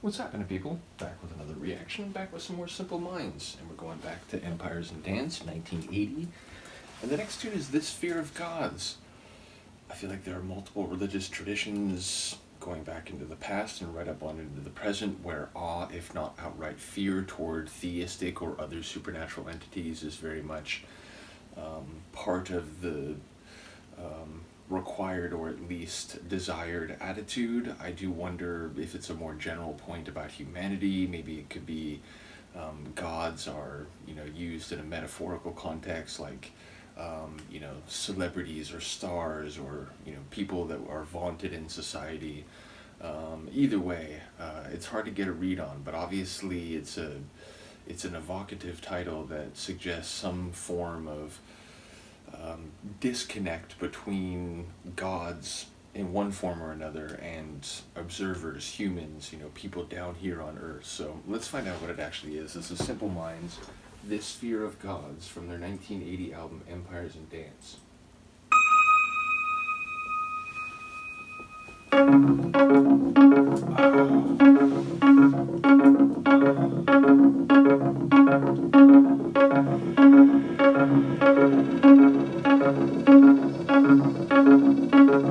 What's happening, people? Back with another reaction, back with some more Simple Minds. And we're going back to Empires and Dance, 1980. And the next tune is This Fear of Gods. I feel like there are multiple religious traditions going back into the past and right up on into the present where awe, if not outright fear, toward theistic or other supernatural entities is very much part of the required or at least desired attitude. I do wonder if it's a more general point about humanity. Maybe it could be gods are used in a metaphorical context, like celebrities or stars or people that are vaunted in society. Either way, it's hard to get a read on, but obviously it's an evocative title that suggests some form of disconnect between gods in one form or another and observers, humans, people down here on Earth. So let's find out what it actually is. This is Simple Minds, This Fear of Gods, from their 1980 album Empires and Dance.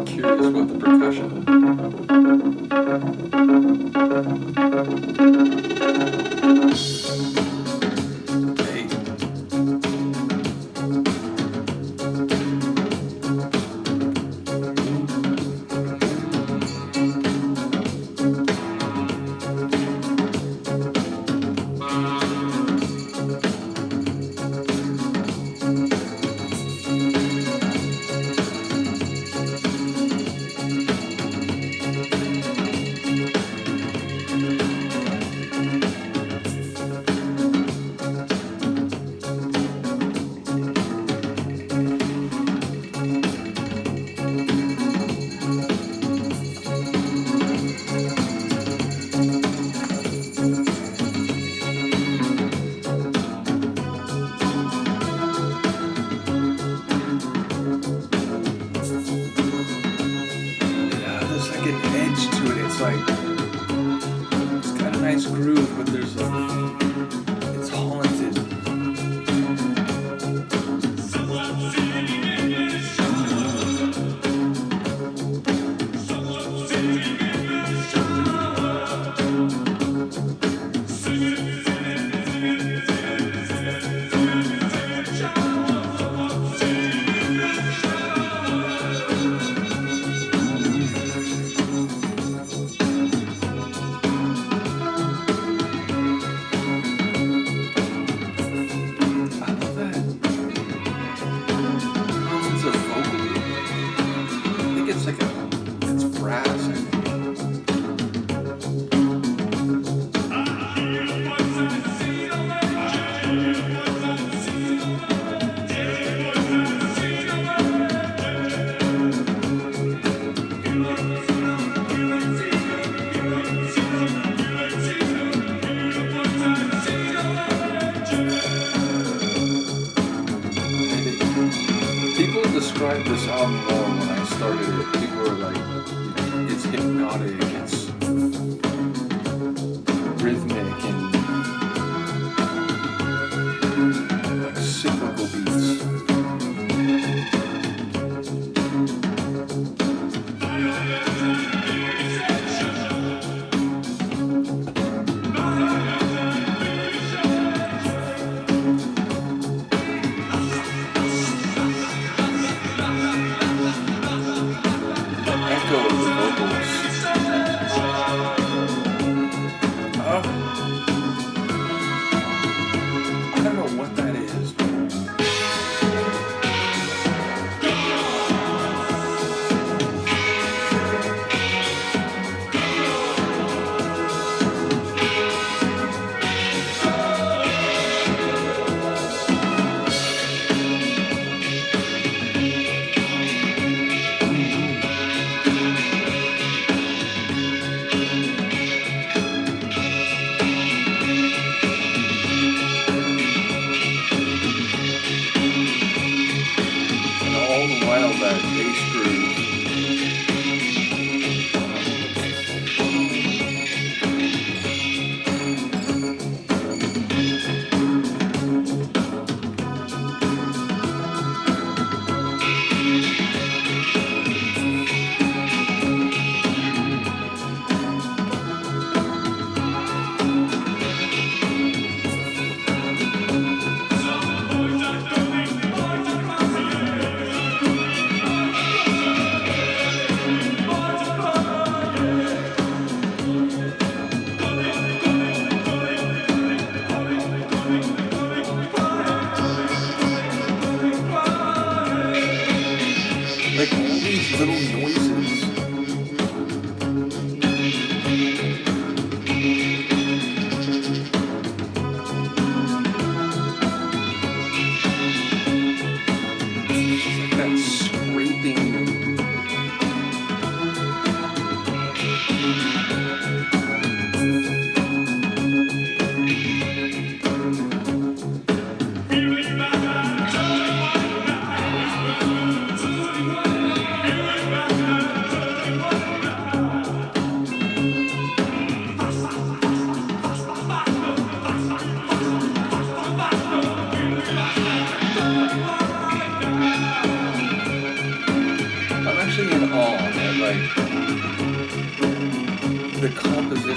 Curious what the percussion. Hey. It's got a nice groove, but it's haunted.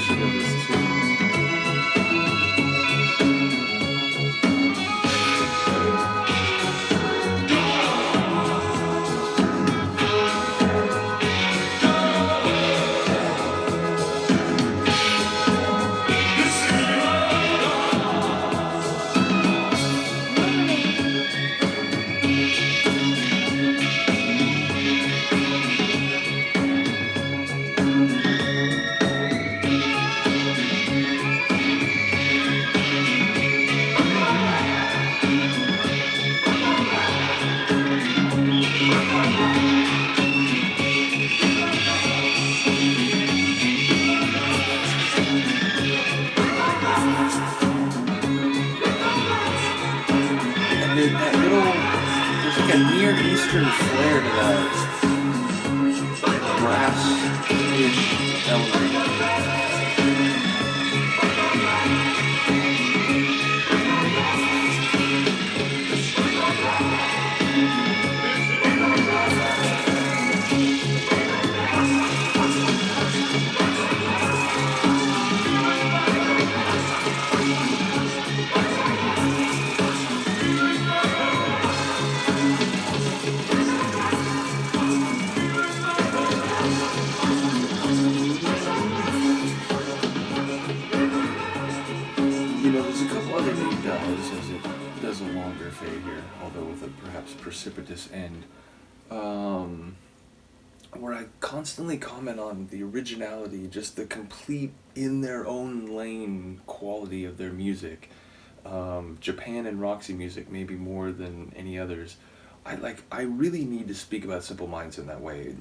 version of this tune. And then that little, there's like a Near Eastern flair to that brass-ish element. You know, there's a couple other neat dives as it does a longer fade here, although with a perhaps precipitous end, where I constantly comment on the originality, just the complete in their own lane quality of their music. Japan and Roxy music maybe more than any others. I really need to speak about Simple Minds in that way.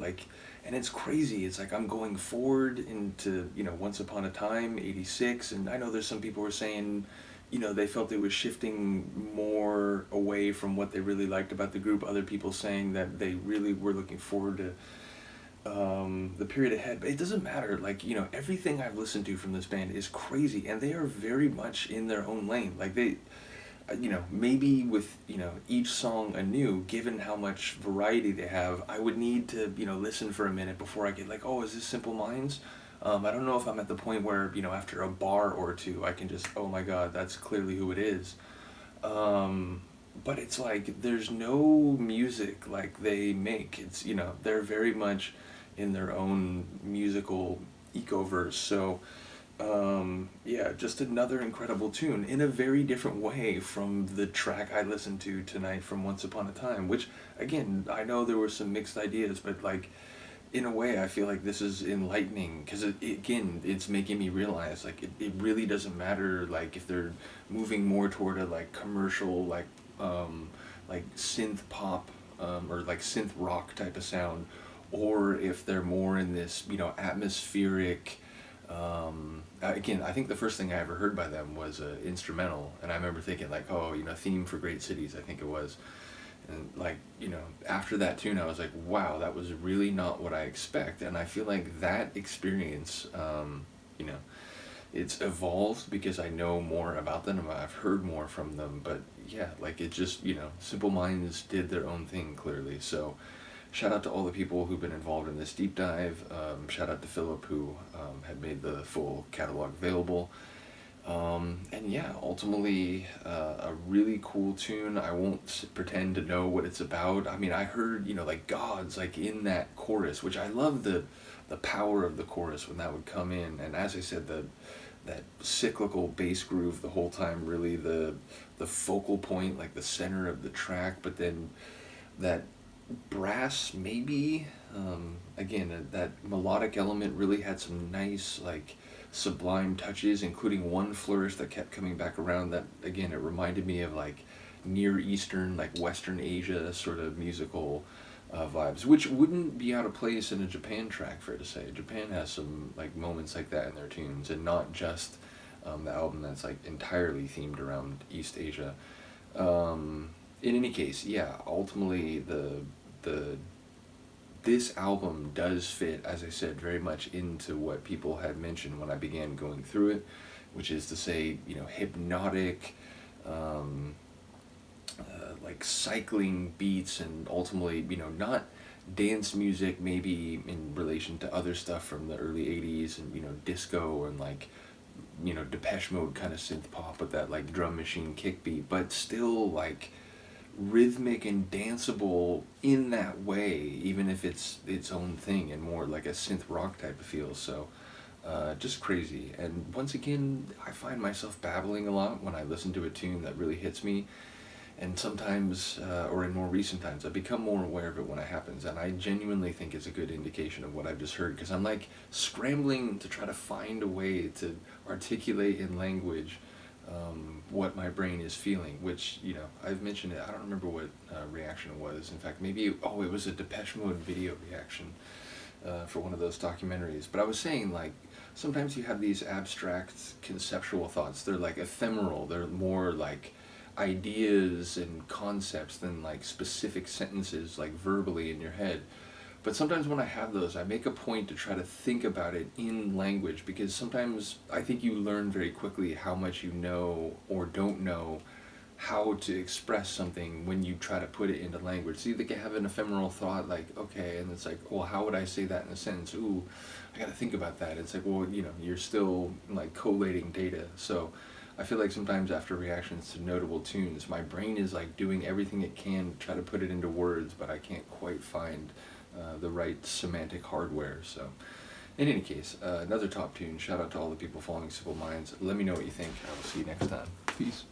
And it's crazy. It's like I'm going forward into, Once Upon a Time, 86, and I know there's some people who are saying, they felt it was shifting more away from what they really liked about the group. Other people saying that they really were looking forward to the period ahead. But it doesn't matter. Everything I've listened to from this band is crazy, and they are very much in their own lane. Maybe with, each song anew, given how much variety they have, I would need to, listen for a minute before I get oh, is this Simple Minds? I don't know if I'm at the point where, after a bar or two, I can just, oh my God, that's clearly who it is. But it's there's no music like they make. It's, they're very much in their own musical ecoverse. So, just another incredible tune in a very different way from the track I listened to tonight from Once Upon a Time, which, again, I know there were some mixed ideas, but in a way I feel like this is enlightening, because again, it's making me realize it really doesn't matter if they're moving more toward a commercial synth pop or synth rock type of sound, or if they're more in this atmospheric. Again, I think the first thing I ever heard by them was an instrumental, and I remember thinking Theme for Great Cities, I think it was. And after that tune, I was like, wow, that was really not what I expect. And I feel like that experience, it's evolved because I know more about them, I've heard more from them, but yeah, it just, Simple Minds did their own thing, clearly. So shout out to all the people who've been involved in this deep dive. Shout out to Philip, who had made the full catalog available. And yeah, ultimately, a really cool tune. I won't pretend to know what it's about. I mean, I heard, gods, in that chorus, which I love the power of the chorus when that would come in. And as I said, that cyclical bass groove the whole time, really the focal point, the center of the track, but then that brass maybe, again, that melodic element really had some nice, sublime touches, including one flourish that kept coming back around that, again, it reminded me of Near Eastern, Western Asia sort of musical vibes, which wouldn't be out of place in a Japan track, fair to say. Japan has some moments like that in their tunes, and not just the album that's entirely themed around East Asia. In any case, yeah, ultimately this album does fit, as I said, very much into what people had mentioned when I began going through it, which is to say, hypnotic, cycling beats, and ultimately, dance music maybe in relation to other stuff from the early 80s, and disco, and like Depeche Mode kind of synth pop with that like drum machine kick beat, but still like rhythmic and danceable in that way, even if it's its own thing and more like a synth rock type of feel. So just crazy. And once again, I find myself babbling a lot when I listen to a tune that really hits me. And sometimes, or in more recent times, I become more aware of it when it happens. And I genuinely think it's a good indication of what I've just heard, because I'm like scrambling to try to find a way to articulate in language what my brain is feeling, which, I've mentioned it. I don't remember what reaction it was. In fact, maybe, it was a Depeche Mode video reaction for one of those documentaries. But I was saying, like, sometimes you have these abstract conceptual thoughts. They're like ephemeral. They're more like ideas and concepts than like specific sentences, like verbally in your head. But sometimes when I have those, I make a point to try to think about it in language, because sometimes I think you learn very quickly how much you know or don't know how to express something when you try to put it into language. So you can have an ephemeral thought like, okay, and it's like, well, how would I say that in a sentence? Ooh, I gotta think about that. It's like, well, you're still like collating data. So I feel like sometimes after reactions to notable tunes, my brain is like doing everything it can to try to put it into words, but I can't quite find the right semantic hardware. So in any case, another top tune. Shout out to all the people following Simple Minds. Let me know what you think. I will see you next time. Peace.